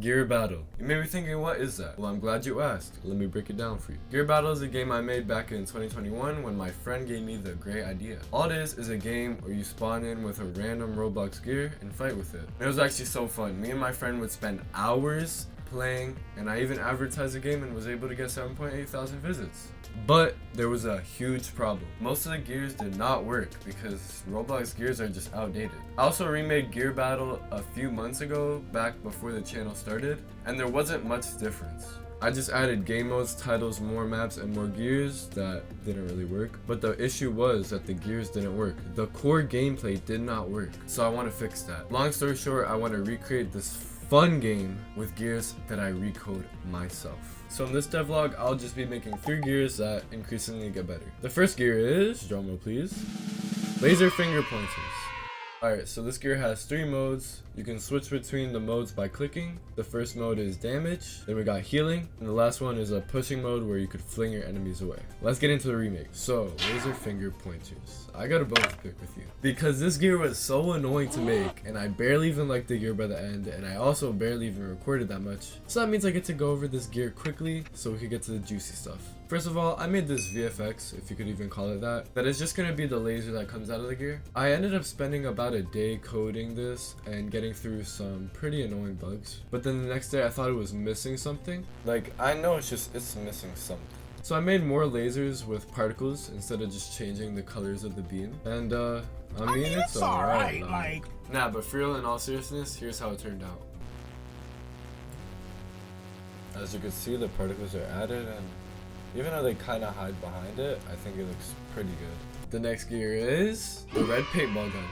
Gear Battle. You may be thinking, what is that? Well, I'm glad you asked. Let me break it down for you. Gear Battle is a game I made back in 2021 when my friend gave me the great idea. All it is a game where you spawn in with a random Roblox gear and fight with it. It was actually so fun. Me and my friend would spend hours playing, and I even advertised the game and was able to get 7.8 thousand visits. But there was a huge problem. Most of the gears did not work because Roblox gears are just outdated. I also remade Gear Battle a few months ago, back before the channel started, and there wasn't much difference. I just added game modes, titles, more maps, and more gears that didn't really work. But the issue was that the gears didn't work. The core gameplay did not work. So I want to fix that. Long story short, I want to recreate this fun game with gears that I recode myself. So in this devlog, I'll just be making 3 gears that increasingly get better. The first gear is, drumroll please, laser finger pointers. Alright, so this gear has 3 modes. You can switch between the modes by clicking. The first mode is damage, then we got healing, and the last one is a pushing mode where you could fling your enemies away. Let's get into the remake. So, laser finger pointers. I got a bone to pick with you, because this gear was so annoying to make, and I barely even liked the gear by the end, and I also barely even recorded that much. So that means I get to go over this gear quickly so we can get to the juicy stuff. First of all, I made this VFX, if you could even call it that. That is just going to be the laser that comes out of the gear. I ended up spending about a day coding this and getting through some pretty annoying bugs. But then the next day I thought it was missing something. Like, I know it's missing something. So I made more lasers with particles instead of just changing the colors of the beam. And I mean it's alright. Like... Nah, but for real, in all seriousness, here's how it turned out. As you can see, the particles are added, and even though they kind of hide behind it, I think it looks pretty good. The next gear is the red paintball gun.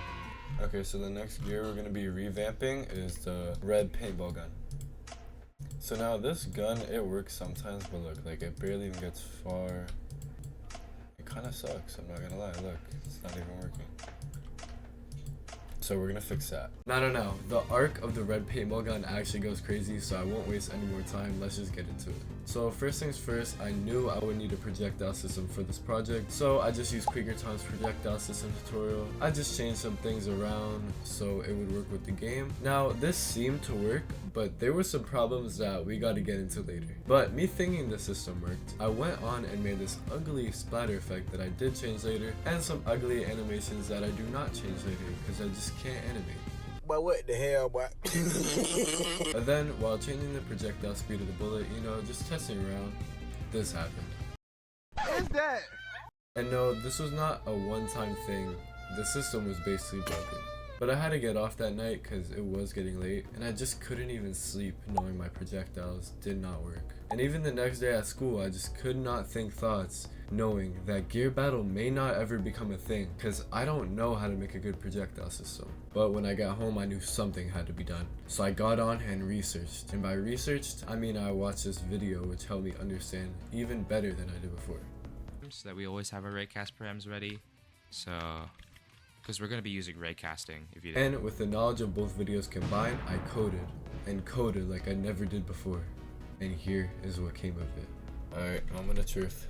Okay, so the next gear we're going to be revamping is the red paintball gun. So now this gun, it works sometimes, but look, like it barely even gets far. It kind of sucks, I'm not going to lie. Look, it's not even working. So we're gonna fix that. No. The arc of the red paintball gun actually goes crazy, so I won't waste any more time. Let's just get into it. So first things first, I knew I would need a projectile system for this project, so I just used QuakerTom's projectile system tutorial. I just changed some things around so it would work with the game. Now this seemed to work, but there were some problems that we got to get into later. But me thinking the system worked, I went on and made this ugly splatter effect that I did change later, and some ugly animations that I do not change later because I just can't animate. But what the hell, boy? And then, while changing the projectile speed of the bullet, you know, just testing around, this happened. What is that? And no, this was not a one-time thing. The system was basically broken. But I had to get off that night because it was getting late, and I just couldn't even sleep knowing my projectiles did not work. And even the next day at school, I just could not think thoughts knowing that Gear Battle may not ever become a thing because I don't know how to make a good projectile system. But when I got home, I knew something had to be done. So I got on and researched. And by researched, I mean I watched this video which helped me understand even better than I did before. So that we always have our raycast params ready. So, because we're going to be using raycasting if you didn't. And with the knowledge of both videos combined, I coded and coded like I never did before. And here is what came of it. Alright, moment of truth.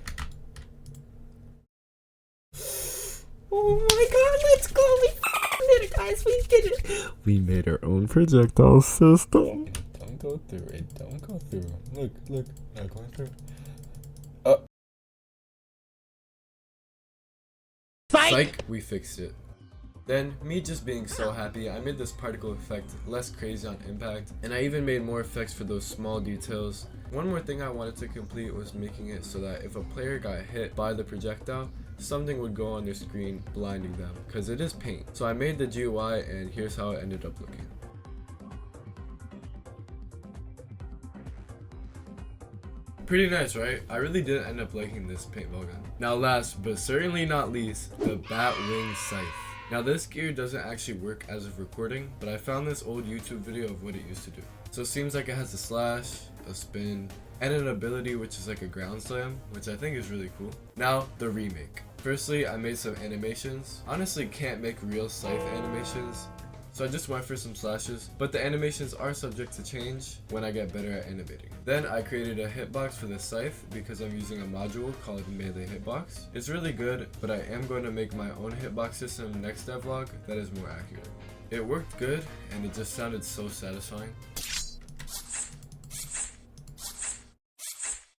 Oh my god, let's go! We did it, guys, we did it! We made our own projectile system. Don't go through it, don't go through. Look, not going through. Psych! We fixed it. Then, me just being so happy, I made this particle effect less crazy on impact, and I even made more effects for those small details. One more thing I wanted to complete was making it so that if a player got hit by the projectile, something would go on their screen blinding them, because it is paint. So I made the GUI, and here's how it ended up looking. Pretty nice, right? I really did end up liking this paintball gun. Now last, but certainly not least, the Batwing Scythe. Now this gear doesn't actually work as of recording, but I found this old YouTube video of what it used to do. So it seems like it has a slash, a spin, and an ability which is like a ground slam, which I think is really cool. Now, the remake. Firstly, I made some animations. Honestly, can't make real scythe animations, so I just went for some slashes, but the animations are subject to change when I get better at animating. Then I created a hitbox for the scythe because I'm using a module called Melee Hitbox. It's really good, but I am going to make my own hitbox system next devlog that is more accurate. It worked good, and it just sounded so satisfying.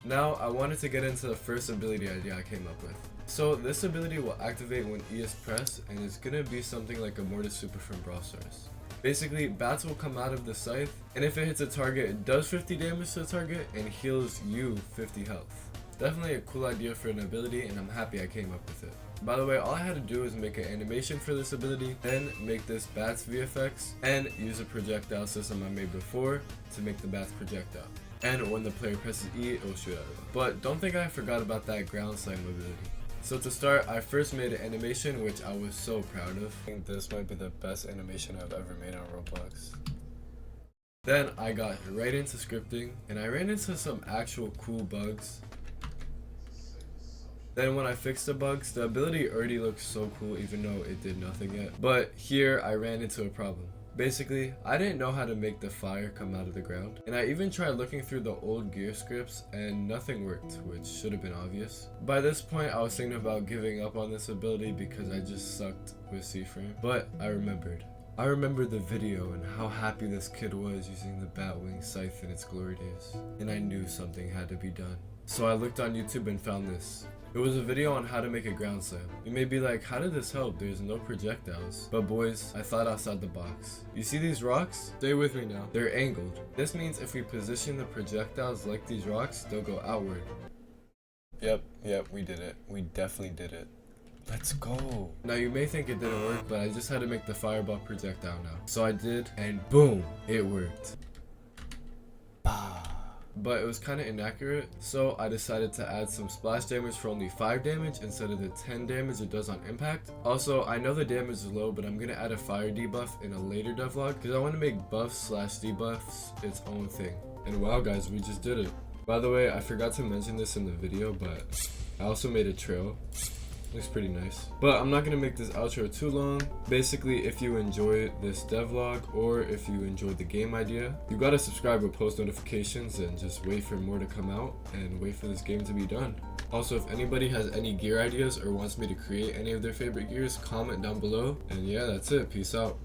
Now, I wanted to get into the first ability idea I came up with. So, this ability will activate when E is pressed, and it's gonna be something like a Mortis Super from Brawl Stars. Basically, bats will come out of the scythe, and if it hits a target, it does 50 damage to the target and heals you 50 health. Definitely a cool idea for an ability, and I'm happy I came up with it. By the way, all I had to do was make an animation for this ability, then make this bats VFX, and use a projectile system I made before to make the bats projectile. And when the player presses E, it will shoot at them. But don't think I forgot about that ground slam ability. So to start, I first made an animation which I was so proud of. I think this might be the best animation I've ever made on Roblox. Then I got right into scripting, and I ran into some actual cool bugs. Then when I fixed the bugs, the ability already looked so cool even though it did nothing yet. But here I ran into a problem. Basically, I didn't know how to make the fire come out of the ground, and I even tried looking through the old gear scripts and nothing worked, which should have been obvious. By this point, I was thinking about giving up on this ability because I just sucked with C-frame, but I remembered. I remembered the video and how happy this kid was using the Batwing scythe in its glory days, and I knew something had to be done. So I looked on YouTube and found this. It was a video on how to make a ground slam. You may be like, how did this help? There's no projectiles. But boys, I thought outside the box. You see these rocks? Stay with me now. They're angled. This means if we position the projectiles like these rocks, they'll go outward. Yep, we did it. We definitely did it. Let's go. Now you may think it didn't work, but I just had to make the fireball projectile now. So I did, and boom, it worked. But it was kind of inaccurate, so I decided to add some splash damage for only 5 damage instead of the 10 damage it does on impact. Also, I know the damage is low, but I'm going to add a fire debuff in a later devlog because I want to make buffs/debuffs its own thing. And wow guys, we just did it. By the way, I forgot to mention this in the video, but I also made a trail. Looks pretty nice. But I'm not gonna make this outro too long. Basically, if you enjoy this devlog or if you enjoyed the game idea, you gotta subscribe with post notifications and just wait for more to come out and wait for this game to be done. Also, if anybody has any gear ideas or wants me to create any of their favorite gears, comment down below. And yeah, that's it. Peace out.